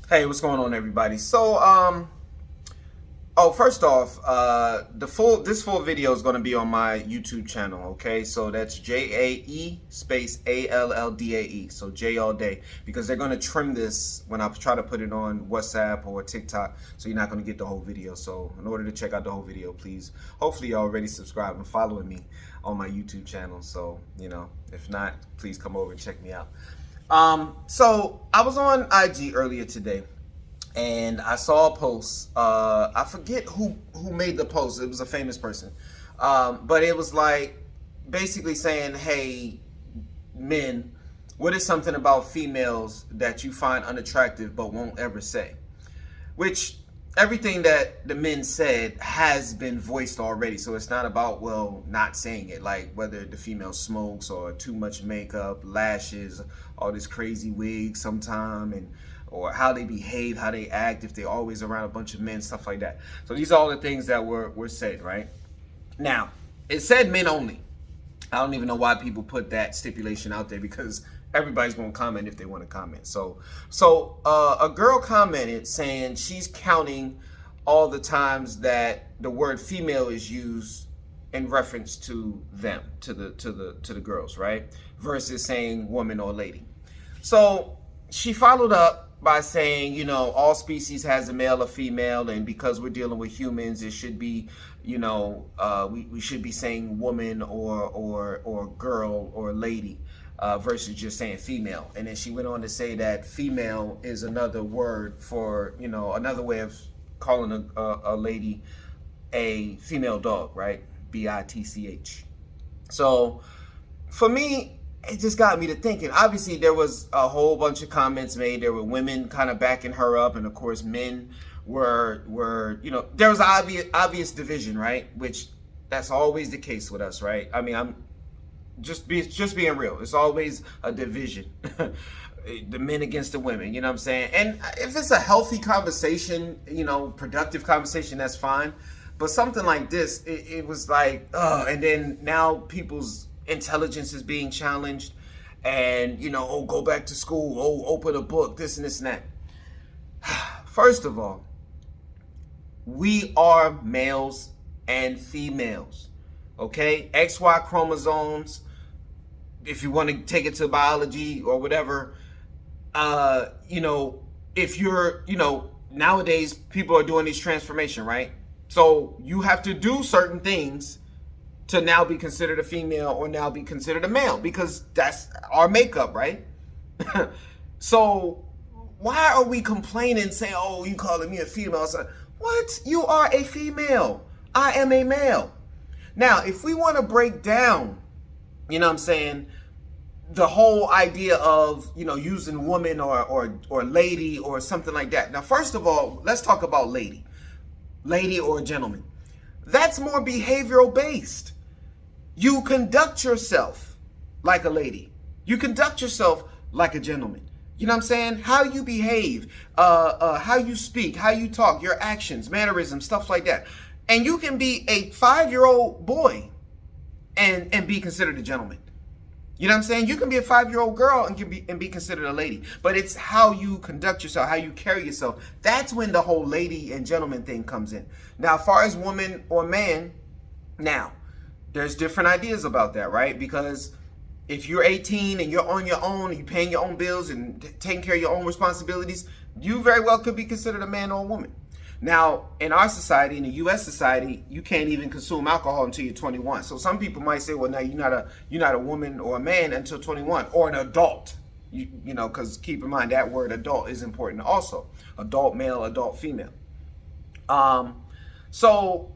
Hey, what's going on, everybody? First off, this full video is going to be on my YouTube channel. Okay, so that's JAE space ALLDAE. So J all day, because they're going to trim this when I try to put it on WhatsApp or TikTok. So you're not going to get the whole video. So in order to check out the whole video, please, hopefully you're already subscribed and following me on my YouTube channel. So if not, please come over and check me out. So I was on IG earlier today, and I saw a post. I forget who made the post. It was a famous person, but it was like basically saying, "Hey, men, what is something about females that you find unattractive but won't ever say?" Which everything that the men said has been voiced already, so it's not about not saying it, like whether the female smokes or too much makeup, lashes, all this crazy wig sometime, and or how they behave, how they act, if they're always around a bunch of men, stuff like that. So these are all the things that were said, right? Now, it said men only. I don't even know why people put that stipulation out there, because everybody's gonna comment if they want to comment. So a girl commented saying she's counting all the times that the word female is used in reference to them, to the girls, right? Versus saying woman or lady. So she followed up by saying, all species has a male or female, and because we're dealing with humans, it should be, we should be saying woman or girl or lady, versus just saying female. And then she went on to say that female is another word for, another way of calling a lady a female dog, right? BITCH. So for me, it just got me to thinking. Obviously, there was a whole bunch of comments made. There were women kind of backing her up, and of course, men were there was obvious division, right? Which that's always the case with us, right? I mean, I'm just being real. It's always a division. The men against the women, you know what I'm saying? And if it's a healthy conversation, productive conversation, that's fine. But something like this, it was like, and then now people's intelligence is being challenged, and go back to school, open a book, this and this and that. First of all, we are males and females, okay? XY chromosomes, if you want to take it to biology or whatever, if you're, nowadays people are doing these transformation, right? So you have to do certain things to now be considered a female or now be considered a male, because that's our makeup, right? So why are we complaining, saying, "Oh, you calling me a female?" So, what? You are a female. I am a male. Now, if we want to break down, what I'm saying, the whole idea of, using woman or lady or something like that. Now, first of all, let's talk about lady or gentleman. That's more behavioral based. You conduct yourself like a lady. You conduct yourself like a gentleman. You know what I'm saying? How you behave, how you speak, how you talk, your actions, mannerisms, stuff like that. And you can be a 5-year-old boy and be considered a gentleman. You know what I'm saying? You can be a 5-year-old girl and be considered a lady. But it's how you conduct yourself, how you carry yourself. That's when the whole lady and gentleman thing comes in. Now, as far as woman or man, now, there's different ideas about that, right? Because if you're 18 and you're on your own, and you're paying your own bills and taking care of your own responsibilities, you very well could be considered a man or a woman. Now, in our society, in the U.S. society, you can't even consume alcohol until you're 21. So some people might say, well, now you're not a woman or a man until 21, or an adult. Because keep in mind that word adult is important also. Adult male, adult female. So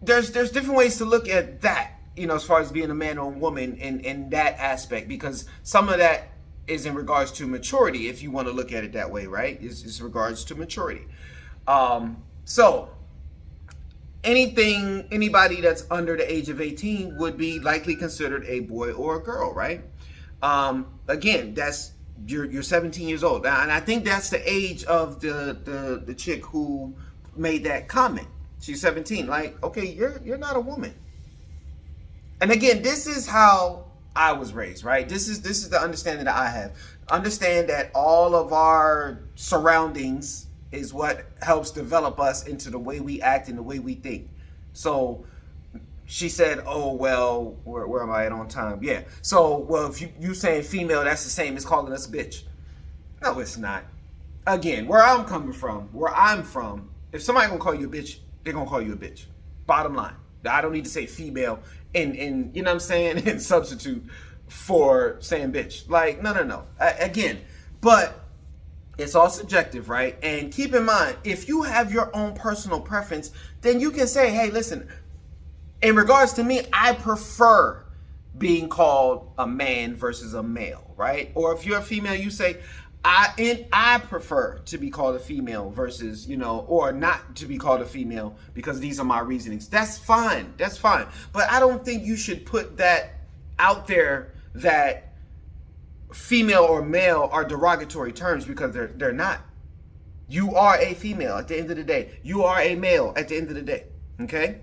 there's different ways to look at that, as far as being a man or a woman in that aspect, because some of that is in regards to maturity, if you want to look at it that way, right? It's regards to maturity. So anybody that's under the age of 18 would be likely considered a boy or a girl, right? Again, that's you're 17 years old, and I think that's the age of the chick who made that comment. She's 17. Like, okay, you're not a woman. And again, this is how I was raised, right? This is the understanding that I have. understand that all of our surroundings is what helps develop us into the way we act and the way we think. So she said, oh, well, where am I at on time? Yeah. So, well, if you saying female, that's the same as calling us a bitch. No, it's not. Again, where I'm coming from, where I'm from, if somebody gonna call you a bitch, they're gonna call you a bitch. Bottom line. I don't need to say female and you know what I'm saying, and substitute for saying bitch. Like, no. Again, but it's all subjective, right? And keep in mind, if you have your own personal preference, then you can say, hey, listen, in regards to me, I prefer being called a man versus a male, right? Or if you're a female, you say, I prefer to be called a female versus, or not to be called a female because these are my reasonings. That's fine. That's fine. But I don't think you should put that out there that female or male are derogatory terms, because they're not. You are a female at the end of the day. You are a male at the end of the day. Okay?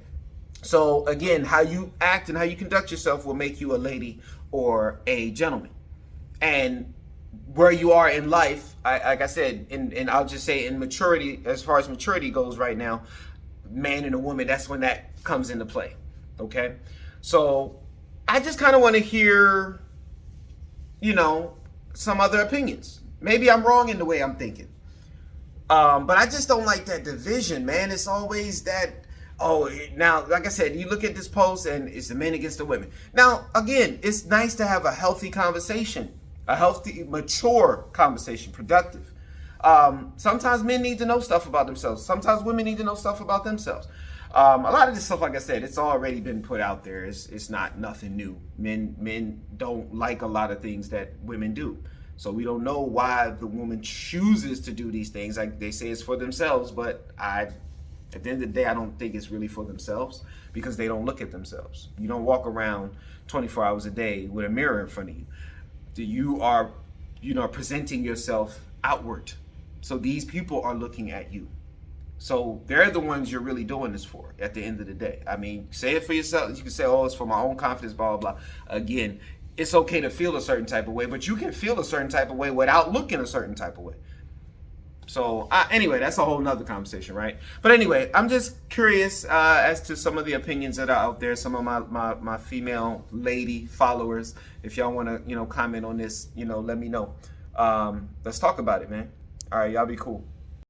So again, how you act and how you conduct yourself will make you a lady or a gentleman. And where you are in life, like I said, and I'll just say in maturity, as far as maturity goes right now, man and a woman, that's when that comes into play. Okay? So I just kind of want to hear, some other opinions. Maybe I'm wrong in the way I'm thinking. But I just don't like that division, man. It's always that, now, like I said, you look at this post and it's the men against the women. Now, again, it's nice to have a healthy conversation, a healthy, mature conversation, productive. Sometimes men need to know stuff about themselves. Sometimes women need to know stuff about themselves. A lot of this stuff, like I said, it's already been put out there. It's not nothing new. Men don't like a lot of things that women do. So we don't know why the woman chooses to do these things. Like they say it's for themselves, but at the end of the day, I don't think it's really for themselves, because they don't look at themselves. You don't walk around 24 hours a day with a mirror in front of you. You are, presenting yourself outward. So these people are looking at you. So they're the ones you're really doing this for at the end of the day. I mean, say it for yourself. You can say, oh, it's for my own confidence, blah, blah, blah. Again, it's okay to feel a certain type of way, but you can feel a certain type of way without looking a certain type of way. So anyway, that's a whole nother conversation, right? But anyway, I'm just curious as to some of the opinions that are out there. Some of my female lady followers, if y'all want to, comment on this, let me know. Let's talk about it, man. All right, y'all be cool.